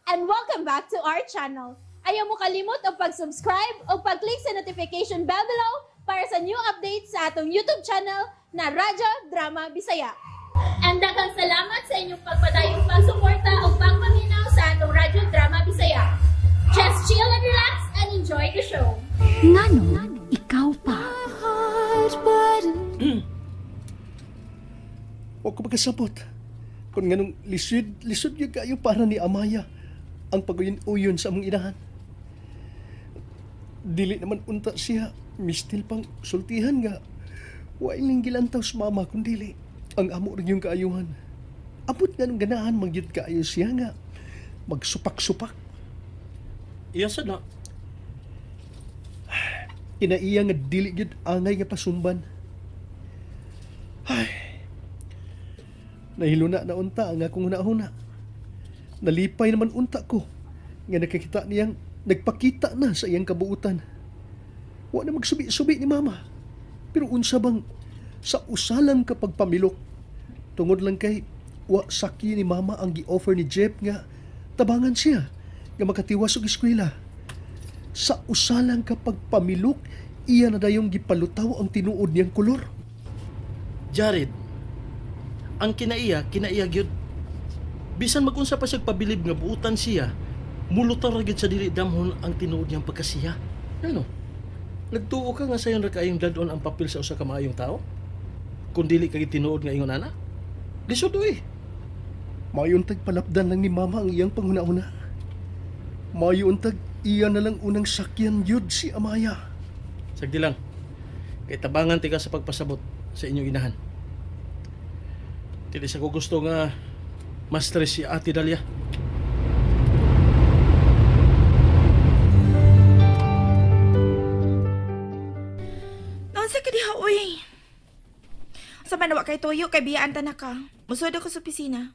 and welcome back to our channel. Ayaw mo kalimot o pag-subscribe o pag-click sa notification bell below para sa new updates sa atong YouTube channel na Radyo Drama Bisaya. And daghang salamat sa inyong pagpadayong pagsuporta o pagpaminaw sa atong Radyo Drama Bisaya. Just chill and relax and enjoy the show. Ngano, ikaw pa. O ko magkasabot. Kung nganong lisod yung kayo para ni Amaya ang pag-uyon sa among inahan. Dili naman unta siya, mistil pang sultihan nga. Wailing gilantaw sa mama kung dili. Ang amo rin yung kaayuhan. Abot nga nung ganahan magyud kaayo siya nga. Magsupak-supak. Iya sa na. Inaiya nga dili gyud angay nga pasumban. Ay. Nahiluna na unta ang akong huna-huna. Nalipay naman unta ko nga nakakita niyang nagpakita na sa iyang kabuutan. Wa na magsubi-subi ni mama. Pero unsa bang sa usalang kapag pamilok tungod lang kay wa saki ni mama ang gi-offer ni Jeff nga tabangan siya nga makatiwas og eskwela. Sa usalang kapag pamilok iya na dayong gipalutaw ang tinuod niyang kolor. Jared, ang kinaiya gyud. Bisan magunsa pa siya pabilib nga buutan siya, mulutar ra gyud sa dili damhon ang tinuod niyang pagkasiya. Ano? Nagtuo ka nga sayon ra kaayong dadon ang papel sa usa ka maayong tao? Kung dili kay tinuod nga ingon ana? Lisod uy. Mayon tag palapdan lang ni mama ang iyang panghuna-una. Mayon tag iya na lang unang sakyan yud si Amaya. Sagdi lang. Kay tabangan ti ka sa pagpasabot sa inyong inahan. Dili sa ko gusto nga ma-stress si Ate Dalia. Naunsa ka diha, uy? Sa manawa kay Toyo, kay biyaan ta na ka. Musod ako sa opisina.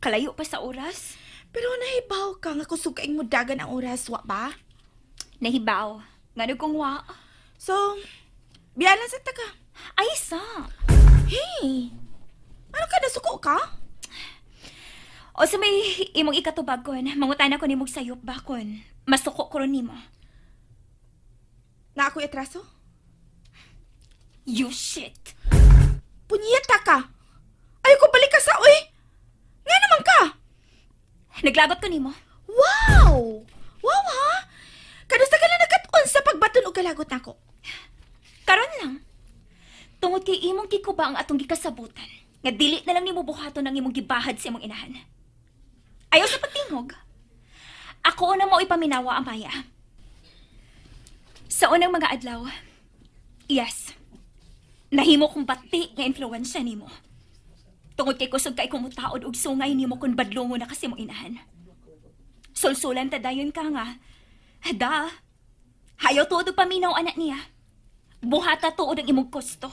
Kalayo pa sa oras? Pero nahibaw ka nga kusog kaing mudagan ang oras, wa ba? Nahibaw. Ngano kong wa? So, biyaan lang sa ta ka. Ay, sa. Hey! Ano ka, nasuko ka? O sa may imong ikatubag kon, mangutan ako ni mong sayop ba kon. Masuko ko ron nimo. Na ako'y atraso? You shit. Punyeta ka! Ayaw ko balik ka sa, uy! Nga naman ka! Naglagot ko nimo. Wow! Wow, ha? Kanusta ka lang nagkatuon sa pagbaton o galagot nako? Karon lang. Tungod kay imong kikuba ang atong gikasabutan. Nga dili na lang nimo buhaton ang imong gibahad sa imong inahan. Ayaw sa pagtingog. Ako na mo ipaminawa, Amaya. Sa unang mga adlaw, yes, nahimo kong bati nga influensya nimo. Tungod kay kusog kay kumutaod og sungay nimo kun badlongo na kasi mong inahan. Sulsulan ta dayon ka nga. Hayaw tuod og paminaw anak niya. Buhata tuod ang imong gusto.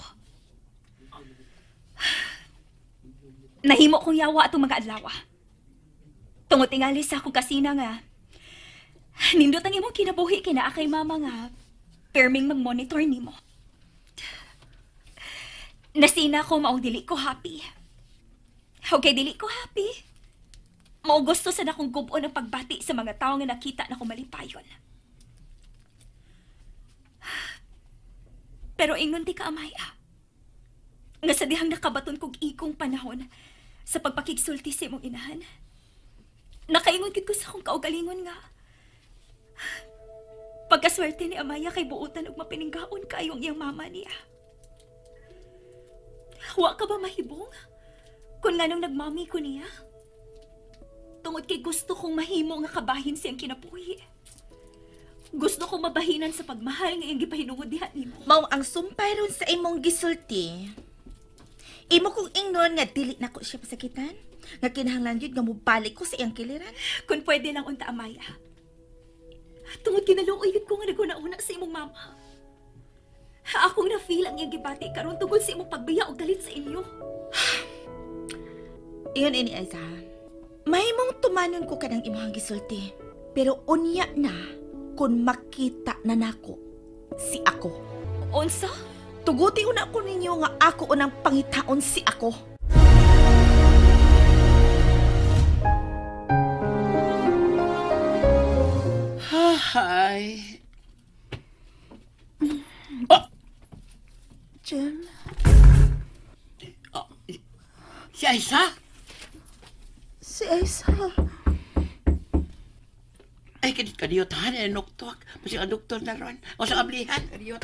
Nahimo kong yawa atong mga adlaw. Tungod tingali sa akong kasina nga. Nindot ang imong kinabuhi kina kay mama nga. Perming mag-monitor nimo. Nasina ko maong dili ko happy. Okay, dili ko happy. Mao gusto sa akong gubon ang pagbati sa mga tao nga nakita na ko malipayon. Pero ingon ti ka, Amaya. Nga sa dihang nakabaton kog ikong panahon sa pagpakigsulti sa imong inahan. Nakaingon gid ko sa akong kaugalingon nga. Pagkaswerte ni Amaya kay buutan og mapininggaon kayo ang iyang mama niya. Wa ka ba mahibong? Kung nganong nagmami ko niya? Tungod kay gusto kong mahimo nga kabahin siyang kinabuhi. Gusto kong mabahinan sa pagmahal nga iyang gipahinungod diha nimo. Mao ang sumpay ron sa imong gisulti. Imo kong ingnon nga dili na ko siya pasakitan. Nga kinahanglan yun nga mubalik ko sa iyang kiliran. Kung pwede lang unta, Amaya. Tungod kinaluoy yun ko nga naguna-una sa imong mama. Akong na-feel ang iyang gibati karon tungod sa imong pagbiya o galit sa inyo. Iyon ini, Aiza. Mahimong tumanon ko kanang imong gisulti. Pero unya na kung makita na nako si ako. Unsa? Tuguti una ko ninyo nga ako unang pangitaon si ako. Si Aisa? Si Aisa. Ay, kadiyot ha, nuktok. Masing ang doktor na ron. O sa kablihan, kadiyot.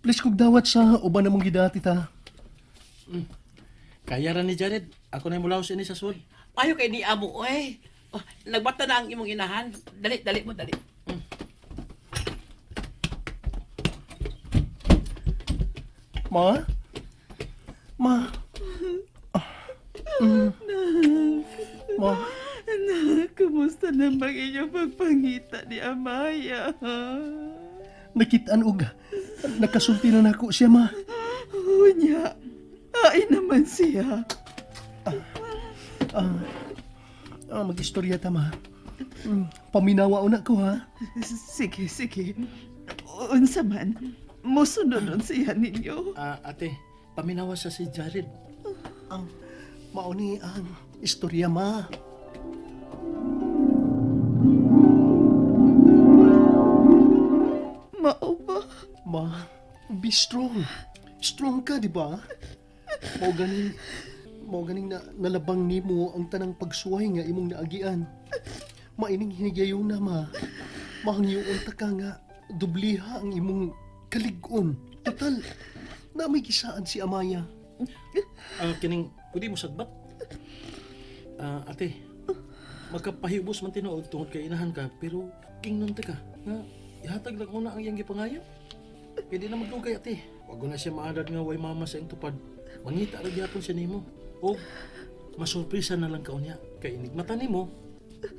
Please kog dawat sa uban namong gidati ta. Kaya ra ni Jared. Ako na mulaw sa ini sa sud. Ayaw kay ni amo, oy. Oh, nagbata na ang imong inahan. Dali, dali mo, dali. Ma? Ma? Ma? Kumusta naman inyong pagpangita ni Amaya? Nakitaan og nakasulti na nako siya, ma. Unya, ay naman siya. Mag-istorya ta, ma. Paminawa una ko, ha? Sige, sige. Unsa man, musunod siya ninyo. Ate, paminawa sa si Jared. Mauni ang istorya, ma. Mao ba? Ma, be strong. Strong ka, di ba? Mao ganing nalabang nimo ang tanang pagsuway nga imong naagian. Maining hinigayon na, ma. Mahangyoon ta ka nga dubliha ang imong kalig-on. Total, na may gisaan si Amaya. Kining, pwede mo sagbat? Ate, magkapahibos man tinuod tungod kay inahan ka, pero kingnon ta ka. Nga, ihatag lang una ang iyang gipangayo. Pwede na magdugay, ate. Wag na siya maadad nga way mama sa iyong tupad. Mangita ra gyapon siya nimo. O, masurpresa na lang ka unya. Kay inigmata nimo,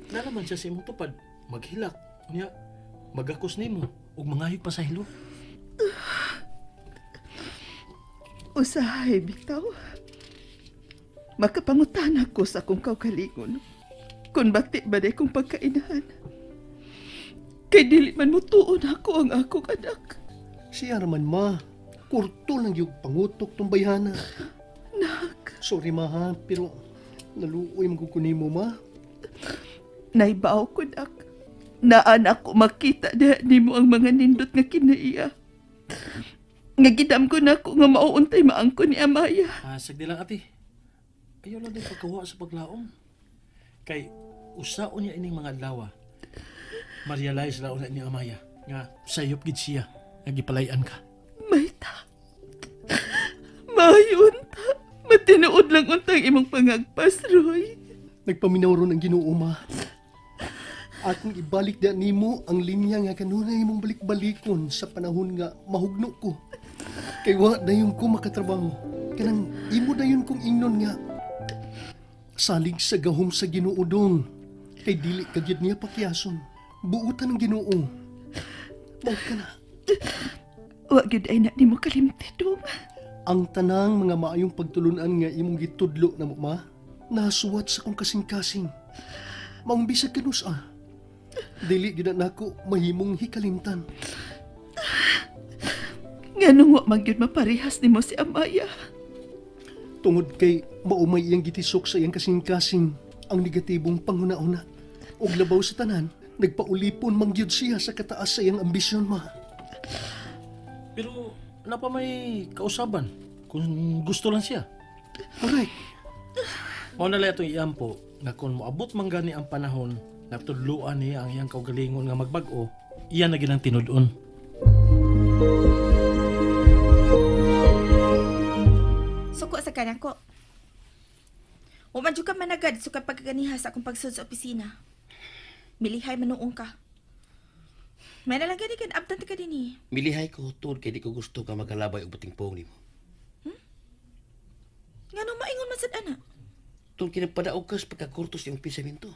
nalaman siya sa imong tupad. Maghilak, unya, magakos nimo, ug mangayog pa sa hilo. Usahay, bitaw. Makapangutan ako sa akong kaugalingon kung bati ba day kong pagkainahan. Kay dili man mo tuon ako ang akong anak. Siya naman, ma. Kurto lang yung pangutok tong bayhana. Nak, Sorry, ma, ha? Pero naluoy magkukunin mo, ma. naibaw ko, nak. Naan ako makita na ni mo ang mga nindot nga kinaiya. Nga gidam ko na ako nga mauuntay maangko ni Amaya. Sagdi lang, ate. Ayaw lang din pagkawa sa paglaom. Kay, usaon niya ining mga adlawa. Ma-realize raw na ni Amaya nga sayop gid siya, nagipalayan ka. Mayta. Mayon ta. Matinuod lang untang imong pangagpas, Roy. Nagpaminaw ron ang Ginoo, ma. Akong ibalik na nimo ang linya nga kanunay imong balik-balikon sa panahon nga mahugno ko. Kay wa dayon ko makatrabaho. Kanang imo dayon kong ingnon nga salig sa gahom sa Ginoo dong. Kay dili kagyud niya pakyason. Buutan ng Ginoo. Mao ka na. Wa gyud ay na nimo kalimti, dong. Ang tanang mga maayong pagtulunan nga imong gitudlo na mo, ma, nasuwat sa kong kasing-kasing. Maong bisag kanus, dili gyud nako mahimong hikalimtan. Nganong wa man gyud maparehas nimo si Amaya. Tungod kay maumay iyang gitisok sa iyang kasing-kasing ang negatibong panghuna-una. Og labaw sa tanan, nagpaulipon mangyud siya sa kataas sa iyang ambisyon, ma. Pero, napa may kausaban kung gusto lang siya. Alright. Mao na lang itong iampo nga kung moabot man gani ang panahon na tudluan niya ang iyang kaugalingon nga magbag-o, iyan na ginang tinud-on. Suko sa kanan ko. Uman ka managad sa pagkaganiha sa akong pagsud sa opisina. Milihay manuong ka. May nalagyan di kan abtan ka din eh. Milihay ko tungod kay di ko gusto ka magkalabay og batingpong nimo. Ngano maingon man sad ana? Tungod kinapadaog ka sa pagkakurtos yung pensamento.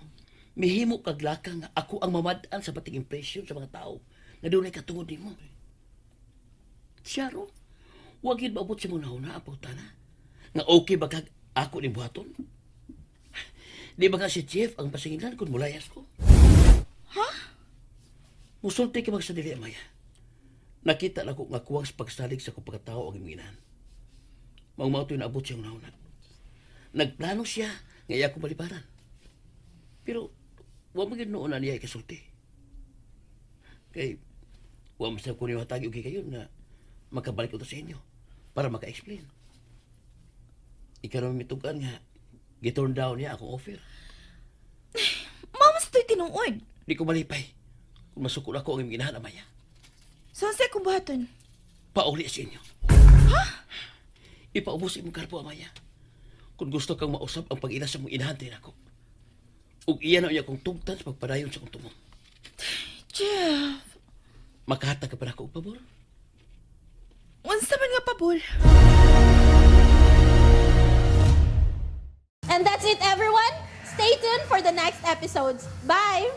Mihimo kag laka nga ako ang mamad-an sa bating impresyon sa mga tao nga dunay katungod nimo. Siyaro, wag yun maabot sa mga na apotana. Nga okay ba kag ako ni buhaton? Di ba nga si Jeff ang pasingilan kung mulayas ko? Ha? Musulti ka magsadili, Amaya. Nakita lang ko nga kuwang sa pagsalig sa kong pagkatao ang imingan. Maumao ito'y naabot siyang nauna. Nagplano siya nga iya ko maliparan. Pero, huwag maging noon na niya ikasulti. Kay, Huwag mo sa kunin yung hatagi okay kayo na makabalik ko to sa inyo para maka-explain. Ikaw naman mitugan nga, giturn down niya akong offer. Mama sa to'y tinuod. Di ko malipay kung masukol ako ang imong inahan, Amaya. So, sa'yo kung buhaton? Pauli sa inyo. Ipaubos imong karpo, Amaya. Kung gusto kang mausap ang pag-ina sa mong inahantin ako. Ug iyan na niya kong tugtan sa pagpadayon sa kong tumong. Jeff, Makahatag ka pa na ako, pabor? unsa man nga pabol? And that's it, everyone. Stay tuned for the next episodes. Bye!